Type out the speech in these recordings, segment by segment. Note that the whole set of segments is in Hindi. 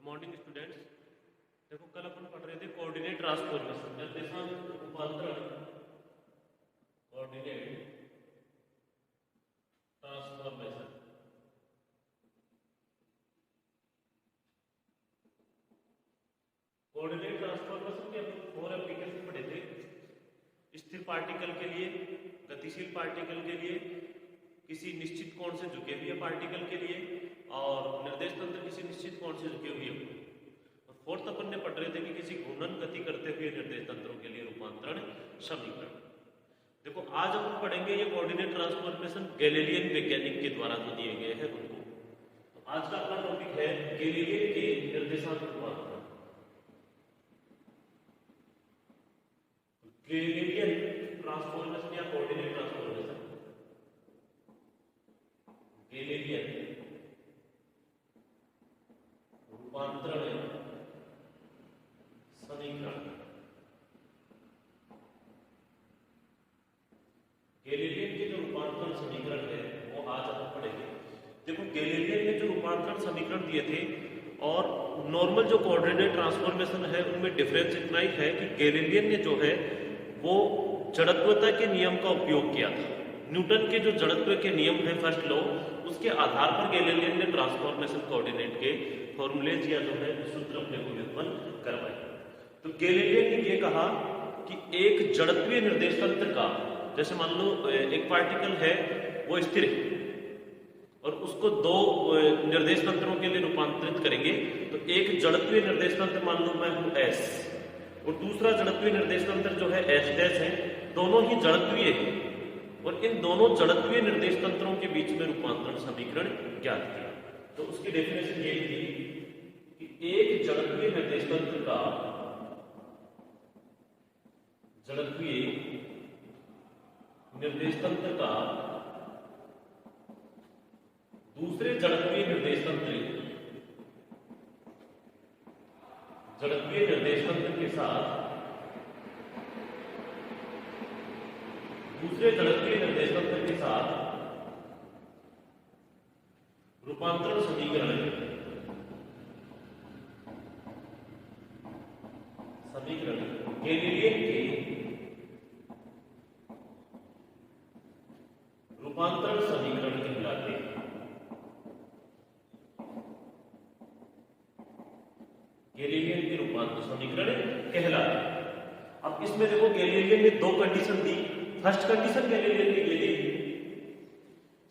Morning students. देखो कल अपन पढ़ रहे थे कोऑर्डिनेट ट्रांसफॉर्मेशन, निर्देशांक रूपांतरण, कोऑर्डिनेट ट्रांसफॉर्मेशन। कोऑर्डिनेट ट्रांसफॉर्मेशन के अपन 4 एप्लीकेशन पढ़े थे। स्थिर पार्टिकल के लिए, गतिशील पार्टिकल के लिए, किसी निश्चित कोण से झुके हुए पार्टिकल के लिए, और निर्देश तंत्र किसी निश्चित कोण से झुके हुए। और फोर्थ अपन ने पढ़ रहे थे कि किसी घूर्णन गति करते हुए निर्देश तंत्रों के लिए रूपांतरण समीकरण। देखो आज अपन पढ़ेंगे ये कोऑर्डिनेट ट्रांसफॉर्मेशन गैलीलियन वैज्ञानिक के द्वारा जो दिए गए हैं उनको। तो आज का अपना टॉपिक है गैलीलियन के निर्देशांक रूपांतरण। गैलीलियन ट्रांसफॉर्मेशन या कोऑर्डिनेट ट्रांसफॉर्मेशन, गैलीलियन रूपांतरण समीकरण। गैलीलियन के जो रूपांतरण समीकरण है वो आज हम पढ़ेंगे। देखो गैलीलियन ने जो रूपांतरण समीकरण दिए थे और नॉर्मल जो कोऑर्डिनेट ट्रांसफॉर्मेशन है उनमें डिफरेंस इतना ही है कि गैलीलियन ने जो है वो जड़त्वता के नियम का उपयोग किया था। न्यूटन के जो जड़त्व के नियम है फर्स्ट लॉ, उसके आधार पर गैलीलियन ने ट्रांसफॉर्मेशन कोऑर्डिनेट के फॉर्मूलेज या जो है सूत्र अपने को व्युत्पन्न करवाए। तो गैलीलियन ने ये कहा कि एक जड़त्वीय निर्देश तंत्र का, जैसे मान लो एक पार्टिकल है वो स्थिर है और उसको दो निर्देश तंत्रों के लिए रूपांतरित करेंगे। तो एक जड़त्वीय निर्देश तंत्र मान लो मैं हूं एस और दूसरा जड़त्वीय निर्देश तंत्र जो है एस डैश है, दोनों ही जड़त्वीय है और इन दोनों जड़त्वीय निर्देश तंत्रों के बीच में रूपांतरण समीकरण ज्ञात किया। तो उसकी डेफिनेशन ये थी कि एक जड़त्वीय निर्देश तंत्र का, जड़त्वीय निर्देश तंत्र का दूसरे जड़त्वीय निर्देश तंत्र, जड़त्वीय निर्देश तंत्र के साथ दूसरे जड़त्वीय निर्देश तंत्र के साथ रूपांतरण समीकरण गैलीलियन के रूपांतरण समीकरण कहलाते हैं। गैलीलियन के रूपांतरण समीकरण कहलाते हैं। अब इसमें देखो गैलीलियन ने दो कंडीशन दी। फर्स्ट कंडीशन गैलीलियन ने ये दी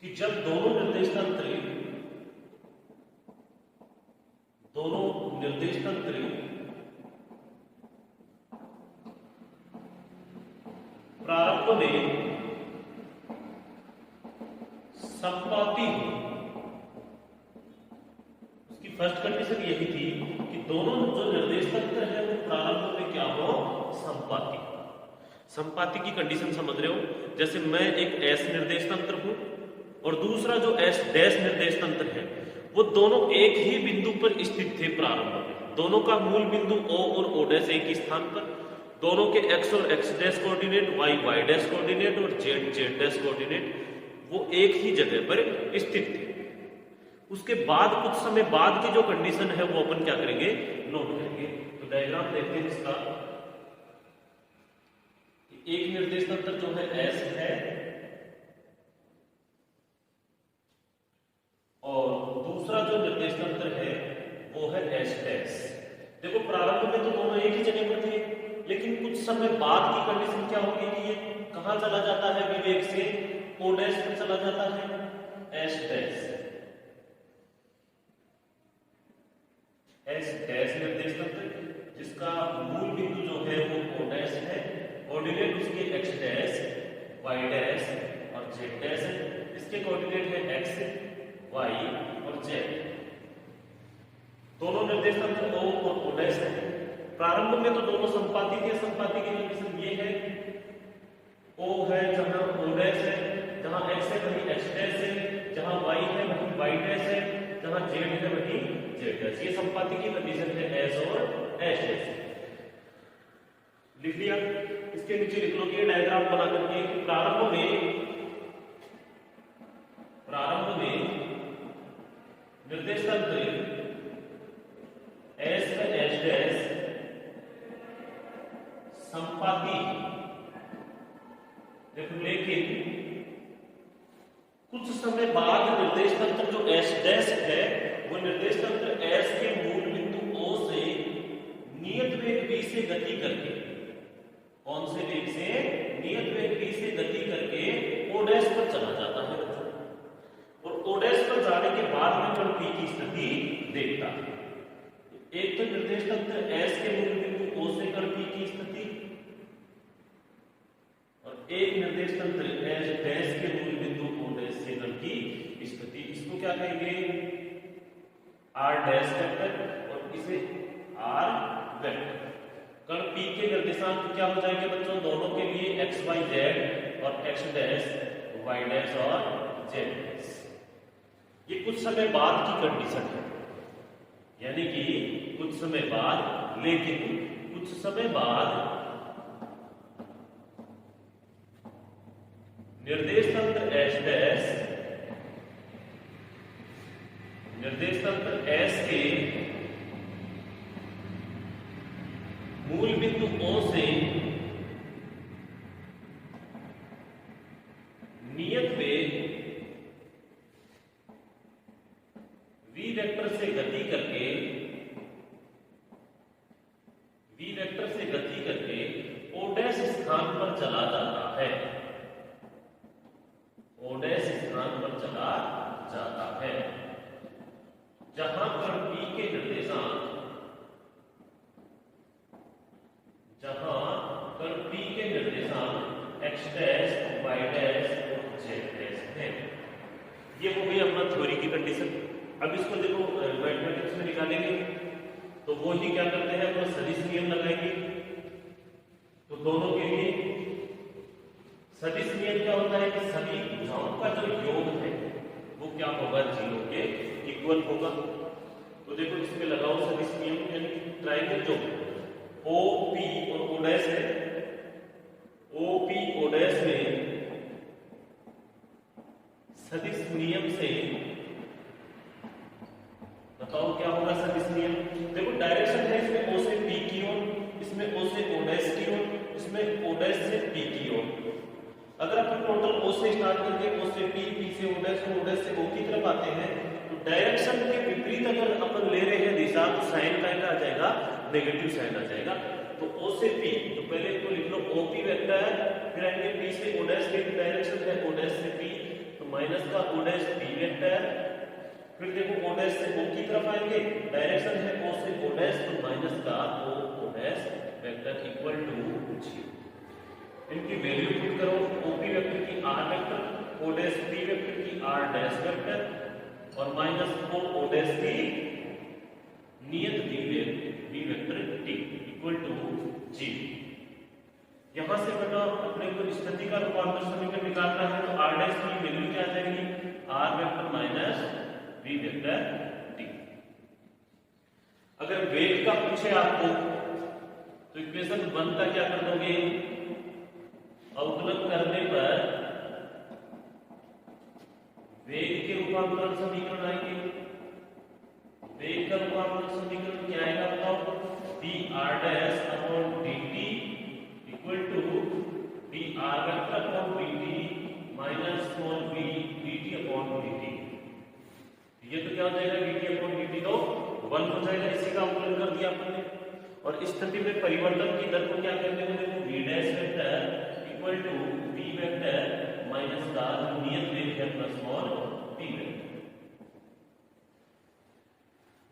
कि जब दोनों निर्देश तंत्र प्रारंभ में संपाती हो, उसकी फर्स्ट कंडीशन यही थी कि दोनों जो निर्देश तंत्र है वो प्रारंभ में क्या हो, संपाती। संपाती की कंडीशन समझ रहे हो? जैसे मैं एक एस निर्देश तंत्र हूं और दूसरा जो एस डैश निर्देश तंत्र है वो दोनों एक ही बिंदु पर स्थित थे प्रारंभ में। दोनों का मूल बिंदु O और O डैश एक ही स्थान पर, दोनों के x और x dash coordinate, y y dash coordinate और z z डैश कोऑर्डिनेट वो एक ही जगह पर स्थित थे। उसके बाद कुछ समय बाद की जो कंडीशन है वो अपन क्या करेंगे, नोट करेंगे। तो डायग्राम देखते हैं इसका। एक निर्देश तंत्र जो है S है और दूसरा जो निर्देश तंत्र है वो है S डैश। देखो प्रारंभ में तो दोनों एक ही जगह पर थे, लेकिन कुछ समय बाद की कंडीशन क्या होगी कि ये कहां चला जाता है, विवेक से O डैश में चला जाता है, S डैश। S डैश निर्देश तंत्र जिसका मूल बिंदु जो है वो O डैश है, कोऑर्डिनेट उसके x डैश, y डैश और z डैश है। इसके कोऑर्डिनेट है x, y और z। दोनों निर्देश तंत्र O और O डैश है। प्रारंभ में तो दोनों संपाती थे। संपाती की कंडीशन ये है, O है जहां O डैश है, जहां x है वहीं x डैश है, जहां y है वहीं y डैश है, जहां z है वहीं z डैश। ये संपाती की कंडीशन है S और S डैश। लिख लिया? इसके नीचे लिख लो कि डायग्राम बना करके प्रारंभ में निर्देश तंत्र वेग से नियत वेग v से गति करके o डैश पर चला जाता है बच्चों, और o डैश पर जाने के बाद में कण p की स्थिति देखता है। एक तो निर्देश तंत्र S के मूल बिंदु O से कण P की स्थिति, और एक निर्देश तंत्र S डैश के मूल बिंदु O डैश से कण की स्थिति। इसको क्या कहेंगे? R डैश वेक्टर, और इसे R वेक्टर। कण P के निर्देशांक क्या हो जाएंगे बच्चों? दोनों के लिए x y z और x डैश y डैश और z डैश। ये कुछ समय बाद की कंडीशन है, यानी कि कुछ समय बाद, लेकिन कुछ समय बाद निर्देश तंत्र S डैश, निर्देश तंत्र S के मूल बिंदु O से नियत वेग v वेक्टर से गति करके, v वेक्टर से गति करके o डैश स्थान पर चला जाता है, o डैश स्थान पर चला जाता है, जहां कण p के निर्देशांक, जहां कण p के निर्देशांक x डैश y डैश और z डैश है। ये हो गई अपना थ्योरी की कंडीशन। अब इसको देखो मैथमेटिक्स में निकालेंगे तो वो ही क्या करते हैं, अपना सदिश नियम लगाएंगे। तो दोनों के लिए सदिश नियम क्या होता है कि सभी भुजाओं का जो योग है वो क्या होगा? 0 के इक्वल होगा। तो देखो इसमें लगाओ सदिश नियम, यानी ट्रायंगल जो OP और O डैश है, OP O डैश में सदिश नियम से बताओ क्या होगा सदिश नियम? देखो डायरेक्शन है इसमें O से P की ओर, इसमें O से O डैश की ओर, इसमें O डैश से P की ओर। अगर अपन टोटल O से स्टार्ट करके O से P, P से O डैश, O डैश से O की तरफ आते हैं, तो डायरेक्शन के विपरीत अगर अपन ले रहे हैं दिशा, तो साइन का आ जाएगा, नेगेटिव साइन आ जाएगा। तो O से P, तो पहले तो लिख लो OP वेक्टर, फिर आएंगे P से O डैश की डायरेक्शन है O डैश से P, तो माइनस का O डैश P वेक्टर। फिर देखो O डैश से O की तरफ आएंगे, डायरेक्शन है O से O डैश, तो माइनस का O dash vector equal to 0। इनकी वैल्यू पुट करो, OP वेक्टर की R vector, O dash P vector की R डैश वेक्टर, और माइनस O डैश की नियत V vector T equal to 0। यहां से बेटा अपने को स्थिति का रूपांतर समीकरण निकालना है, तो R डैश की वैल्यू क्या आ जाएगी? R vector minus V vector T। अगर वेग का पूछे आपको तो इक्वेशन 1 का क्या कर दोगे? अवकलन करने पर वेग के रूपांतरण समीकरण आएंगे। वेग का रूपांतरण समीकरण क्या आएगा बताओ? dr dash upon dt equal to dr vector upon dt minus small v dt upon dt। ये तो क्या हो जाएगा? dt अपॉन dt तो 1 हो जाएगा, इसी का अवकलन कर दिया आपने। और इस स्थिति में परिवर्तन की दर को क्या करते हैं? देखो v dash vector equal to v vector minus का नियत वेग है प्लस स्मॉल t वेक्टर।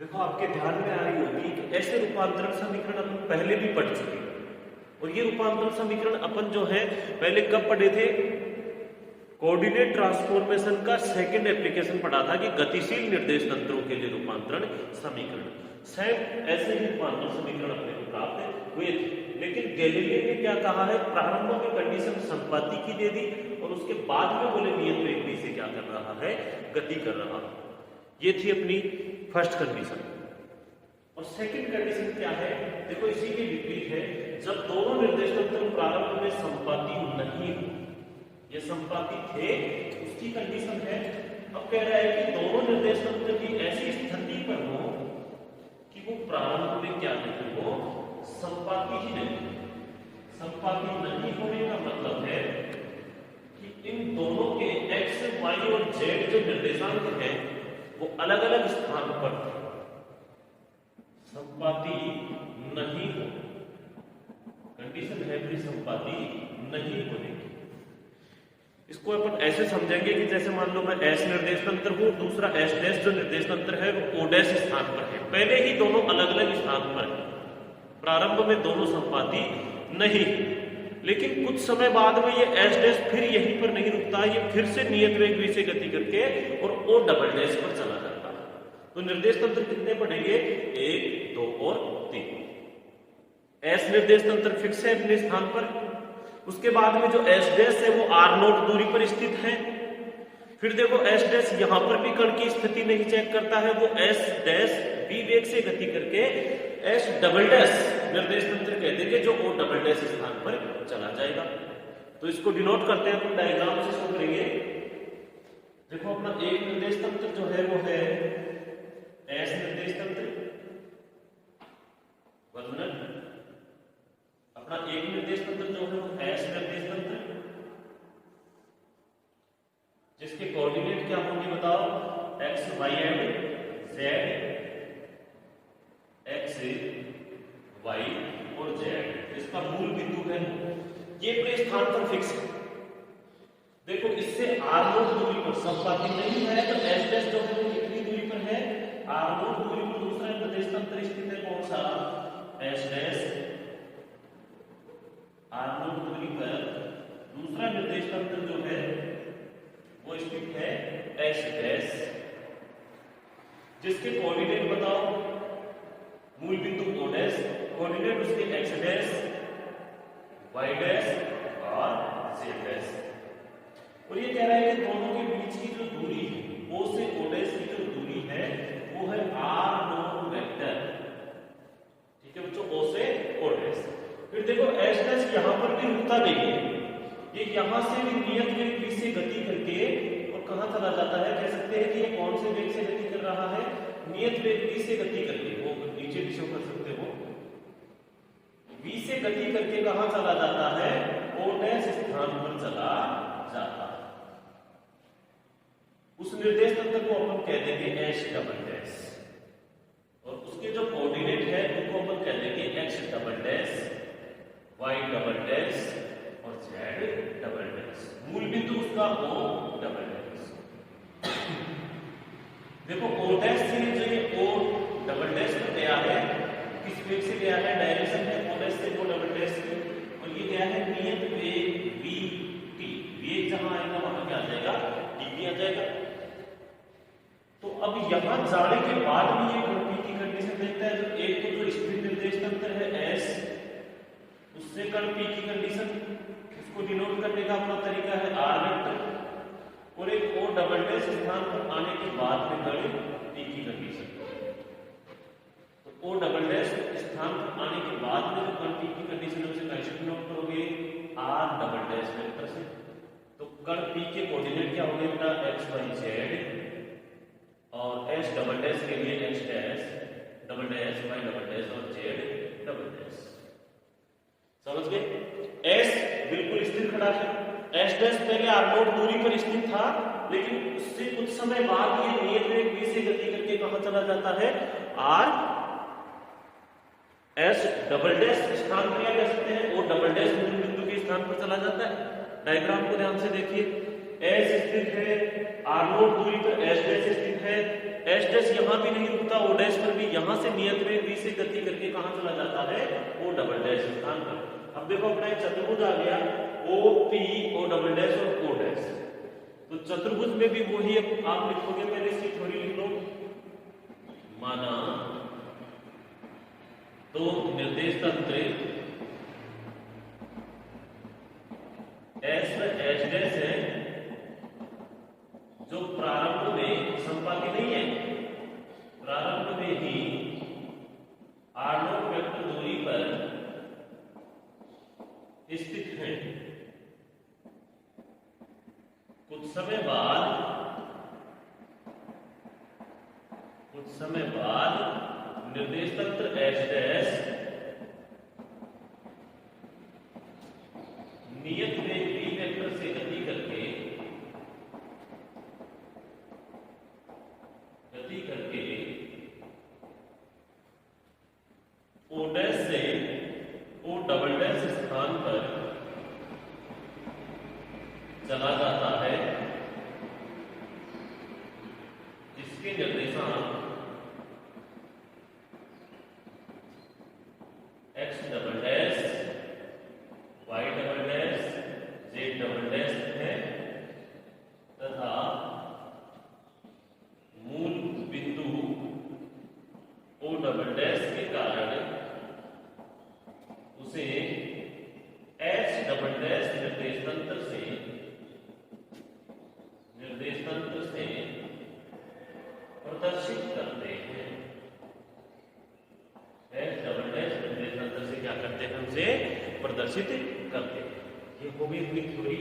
देखो आपके ध्यान में आ रही होगी कि ऐसे रूपांतरण समीकरण अपन पहले भी पढ़ चुके हैं, और ये रूपांतरण समीकरण अपन जो है पहले कब पढ़े थे? कोऑर्डिनेट ट्रांसफॉर्मेशन का सेकंड एप्लीकेशन पढ़ा था कि गतिशील निर्देश तंत्रों के लिए रूपांतरण समीकरण। सेम ऐसे ही रूपांतरण समीकरण अपने को प्राप्त हुए थे, लेकिन गैलीलियो ने क्या कहा है? प्रारंभ में कंडीशन संपाति की दे दी, और उसके बाद में बोले नियत वेग v से क्या कर रहा है? गति कर रहा है। ये थी अपनी फर्स्ट कंडीशन। और सेकंड कंडीशन क्या है? देखो इसी के विपरीत है, जब दोनों निर्देश तंत्र प्रारंभ में संपाति नहीं हो, ये संपाति थे, उसकी कंडीशन है। अब कह रहा है कि दोनों निर्देश तंत्र की ऐसी स्थिति पर हो कि वो प्रारंभ में क्या नहीं हो? संपाति ही नहीं। संपाति नहीं होने का मतलब है कि इन दोनों के x, y और z जो निर्देशांक हैं वो अलग अलग स्थान पर संपाति नहीं हो। कंडीशन है कि संपाति नहीं बनेगी। इसको अपन ऐसे समझेंगे कि जैसे मान लो मैं एस निर्देश तंत्र हूं, दूसरा एस डैश जो निर्देश तंत्र है वो ओ डैश स्थान पर है। पहले ही दोनों अलग अलग स्थान पर है, प्रारंभ में दोनों संपाती नहीं, लेकिन कुछ समय बाद में ये एस डैश फिर यहीं पर नहीं रुकता, ये फिर से नियत वेग v से गति करके और ओ डबल डैश पर चला जाता है। तो निर्देश तंत्र कितने पढ़ेंगे? 1, 2 और 3। एस निर्देश तंत्र फिक्स है अपने स्थान पर। उसके बाद में जो एस डैश है वो आर नोट दूरी पर स्थित है। फिर देखो एस डैश यहां पर भी कण की स्थिति नहीं चेक करता है, वो एस डैश v वेग से गति करके एस डबल डैश निर्देश तंत्र कह देंगे जो ओ डबल डैश स्थान पर चला जाएगा। तो इसको डिनोट करते हैं अपन डायग्राम से शो करेंगे। देखो अपना एक निर्देश तंत्र जो है वो है एस निर्देश तंत्र, अपना एक निर्देश तंत्र जो है वो एस निर्देश तंत्र, जिसके कोऑर्डिनेट क्या होंगे बताओ? X y and z, x y और जेड इसका मूल बिंदु है, ये अपने स्थान पर फिक्स है। देखो इससे आर नोट दूरी पर संपाती नहीं है तो एस डैश जो है वो कितनी दूरी पर है? आर नोट दूरी पर दूसरा निर्देश तंत्र स्थित है, कौन सा? S dash. आर नोट दूरी पर दूसरा निर्देश तंत्र जो है वो स्थित है एस डैश, जिसके कोऑर्डिनेट बताओ? मूल बिंदु ओ डैश, कोऑर्डिनेट उसके एक्स डैश, वाई डैश और जेड डैश। और ये कह रहा है कि दोनों के बीच की जो दूरी है ओ से ओ डैश की जो दूरी है वो है आर नोट वेक्टर। ठीक है बच्चों, ओ से ओ डैश। फिर देखो एस डैश यहां पर भी रुकता नहीं है, ये यहां से भी नियत वेग v से गति करके और कहां चला जाता है? कह सकते हैं कि ये कौन से वेग से गति कर रहा है? नियत वेग v से गति करके, वो नीचे भी शो कर सकते हो, v से गति करके कहां चला जाता है? o डैश स्थान पर चला जाता है। उस निर्देश तंत्र को अपन कह देंगे एस डबल डैश, और उसके जो कोऑर्डिनेट है उनको अपन कह देंगे x double dash, y double dash और जेड डबल डैश। मूल बिंदु उसका ओ डबल डैश। देखो ओ डैश से जो ये ओ डबल डैश पर गया है, किस वेग से गया है? डायरेक्शन है ओ डैश से ओ डबल डैश से, और ये गया है नियत वेग v t। वेग जहां आएगा वहां क्या आ जाएगा? dt आ जाएगा। तो अब यहां जाने के बाद भी ये कण p की कंडीशन देखता है, तो एक तो जो स्थिर निर्देश तंत्र है s, उससे कण p की कंडीशन, उसको डिनोट करने का अपना तरीका है r वेक्टर, और एक o डबल डैश स्थान पर आने के बाद में कण p की कंडीशन। तो o डबल डैश स्थान पर आने के बाद में जो कण p की कंडीशन है उसे कैसे डिनोट करोगे? r डबल डैश वेक्टर से। तो कण p के कोऑर्डिनेट क्या होंगे बेटा? x y z, और s डबल डैश के लिए x dash double dash, y double dash और z डबल डैश। समझ गए? s बिल्कुल स्थिर खड़ा है, s डैश पहले आर नोट दूरी पर स्थित था, लेकिन उससे कुछ समय बाद ये नियत वेग v से गति करके कहां चला जाता है? r s डबल डैश स्थान पर, या कह सकते हैं o डबल डैश मूल बिंदु के स्थान पर चला जाता है। डायग्राम को ध्यान से देखिए, s स्थित है, आर नोट दूरी पर s डैश स्थित है, s डैश यहां भी नहीं रुकता, o डैश पर भी यहां से नियत वेग v से गति करके कहां चला जाता है? o डबल डैश स्थान पर। अब देखो अपना एक चतुर्भुज आ गया O P, O double dash और ओ डैश। तो चतुर्भुज में भी वही आप लिखोगे, पहले इसकी थोड़ी लिख लो। माना तो निर्देश तंत्र एस एच डैश है जो प्रारंभ में संपाती नहीं है, प्रारंभ में ही आर नोट वेक्टर दूरी पर स्थित है। कुछ समय बाद निर्देश तंत्र एच डैश नियत वेग v वेक्टर से गति करके ओ डैश से ओ डबल डैश स्थान पर चला जाता है जिसके निर्देशांक x double dash y double dash z double dash है तथा मूल बिंदु o डबल डैश के कारण उसे h डबल डैश निर्देश तंत्र से प्रदर्शित करते हैं। h डबल डैश निर्देश तंत्र से क्या करते हैं, उसे प्रदर्शित करते हैं। ये हो गई अपनी थ्योरी।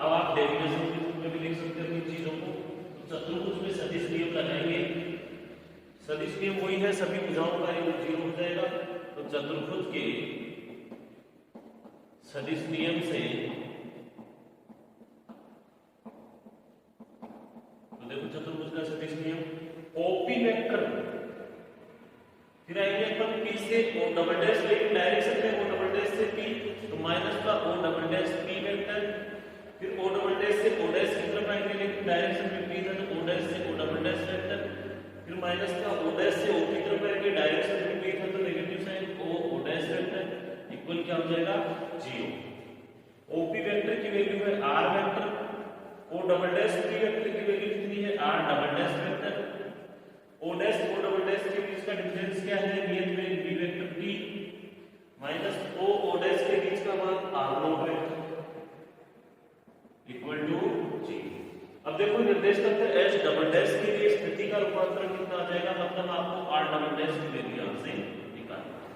अब आप डेरिवेशन के रूप में भी लिख सकते हो इन चीजों को। तो चतुर्भुज में सदिश नियम लगाएंगे। सदिश नियम वही है, सभी भुजाओं का योग 0 हो जाएगा। तो चतुर्भुज के सदिश नियम से तो देखो चतुर्भुज का सदिश नियम ओपी वेक्टर, फिर आएंगे अपन पी से ओ डबल डैश, लेकिन डायरेक्शन में ओ डबल डैश से पी, तो माइनस का O double dash P vector, फिर ओ डबल डैश से ओ डैश की तरफ आएंगे, लेकिन डायरेक्शन में पी था तो ओ डैश से ओ डबल डैश वेक्टर, फिर माइनस का ओ डैश से ओ की तरफ आएंगे, डायरेक्शन में पी था तो negative sign O dash vector equal क्या हो जाएगा 0। ओपी वेक्टर की वैल्यू है R vector, O double dash P vector की वैल्यू कितनी है R double dash vector, O dash O double dash के बीच का डिफरेंस क्या है नियत में v vector t minus O dash के बीच का मान R naught vector equal to 0। अब देखो निर्देश तंत्र एच डबल डैश के लिए स्थिति का रूपांतरण कितना आ जाएगा, मतलब आपको आर डबल डैश की वैल्यू यहां से निकालना है।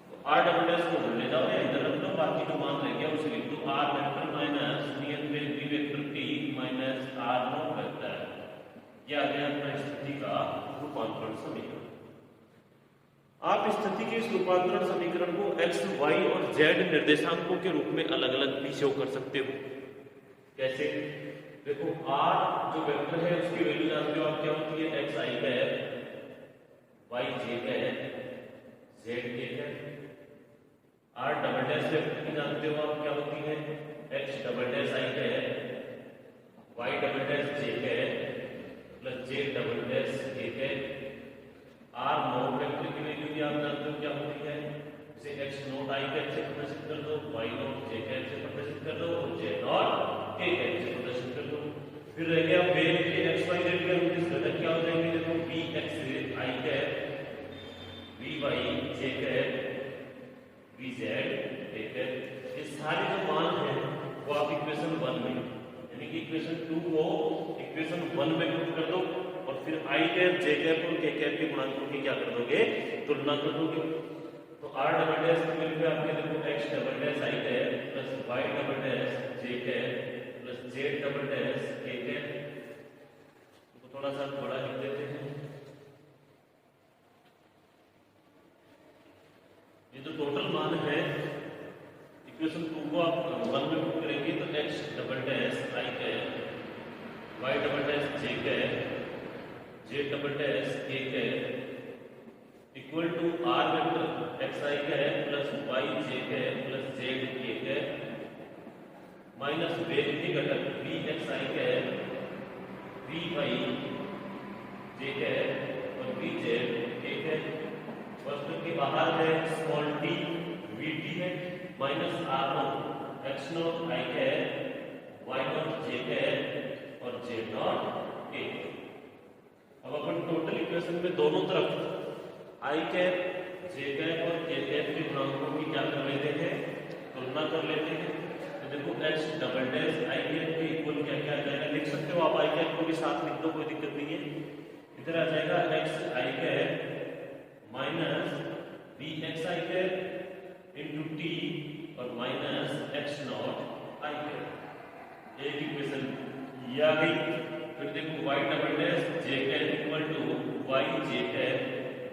तो आर डबल डैश को ले जाओ या इधर रख दो, बाकी जो मान रह गया उसे लिख दो आर वेक्टर माइनस नियत में v vector t minus r naught vector. ये आ गया अपना स्थिति का रूपांतरण समीकरण। आप स्थिति के इस रूपांतरण समीकरण को x, y और z निर्देशांकों के रूप में अलग अलग भी शो कर सकते हो। कैसे? देखो r जो वेक्टर है उसकी वैल्यू जानते हो आप क्या होती है, x i cap, y j cap, z k cap. r double dash vector की जानते हो आप क्या होती है, x double dash i cap, y double dash j cap plus j double dash k cap. r not vector की वैल्यू भी आप जानते हो क्या होती है, इसे x नॉट i कैप से प्रदर्शित कर दो, y नॉट j कैप से प्रदर्शित कर दो और j नॉट k कैप से प्रदर्शित कर दो। फिर रह गया वेग के x y z के रूप में घटक क्या हो जाएंगे, देखो v x i cap, v y j cap, v z k cap. ये सारे जो मान हैं वो आप इक्वेशन 1 में यानी कि इक्वेशन 2 को इक्वेशन 1 में पुट कर दो और फिर i कैप, j कैप और k कैप के गुणांकों की क्या कर दोगे, तुलना कर दोगे। तो r डबल डैश की वैल्यू आपके देखो x double dash i cap plus y double dash j cap plus z double dash k cap. तो थोड़ा सा बड़ा लिख देते हैं। ये जो टोटल मान है इक्वेशन 2 को आप 1 में पुट करेंगे तो x double dash i cap, y double dash j cap, j double dash k cap equal to r vector x i cap plus y j cap plus z k cap minus वेग के घटक v x i cap, v y j cap और v z k कैप। वस्तु के बाहर है स्मॉल t v t है minus r naught x naught i cap, y naught j cap और z नॉट k। अब अपन टोटल इक्वेशन में दोनों तरफ i कैप, j कैप और k कैप के गुणांकों की क्या कर लेते हैं, तुलना कर लेते हैं। तो देखो x double dash i cap के इक्वल क्या क्या आ जाएगा, लिख सकते हो आप i कैप को भी साथ लिख दो, कोई दिक्कत नहीं है। इधर आ जाएगा x i cap minus v x i cap into t और minus x naught i cap. एक इक्वेशन ये आ गई। फिर देखो y double dash j cap equal to y j cap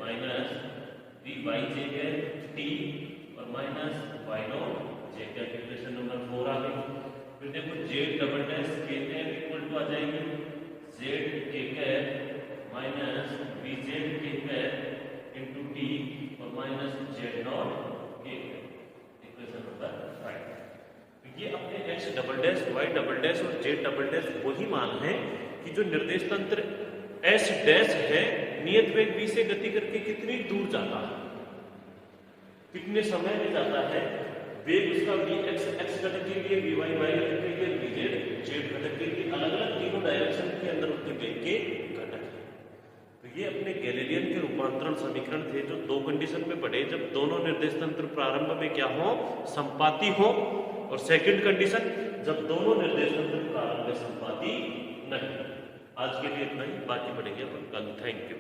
minus v y j cap t और minus y naught j cap. Equation number 4 आ गई। फिर देखो z double dash k cap equal to आ जाएगी z k cap minus v z k cap into t और minus z naught k cap. Equation number 5। ये अपने x double dash y double dash और जेड डबल डैश वही मान है कि जो निर्देश तंत्र एस डैश है नियत वेग v से गति करके कितनी दूर जाता है, कितने समय में जाता है, वेग उसका v x घटक के लिए, vy y घटक के लिए, vz z घटक के लिए, अलग अलग तीनों डायरेक्शन के अंदर उनके वेग के घटक है। तो ये अपने गैलीलियन के रूपांतरण समीकरण थे जो दो कंडीशन में पढ़े, जब दोनों निर्देश तंत्र प्रारंभ में क्या हो, संपाती हो, और सेकंड कंडीशन जब दोनों निर्देश तंत्र प्रारंभ में संपाती नहीं। आज के लिए इतना ही, बाकी पढ़ेंगे अपन कल। Thank you.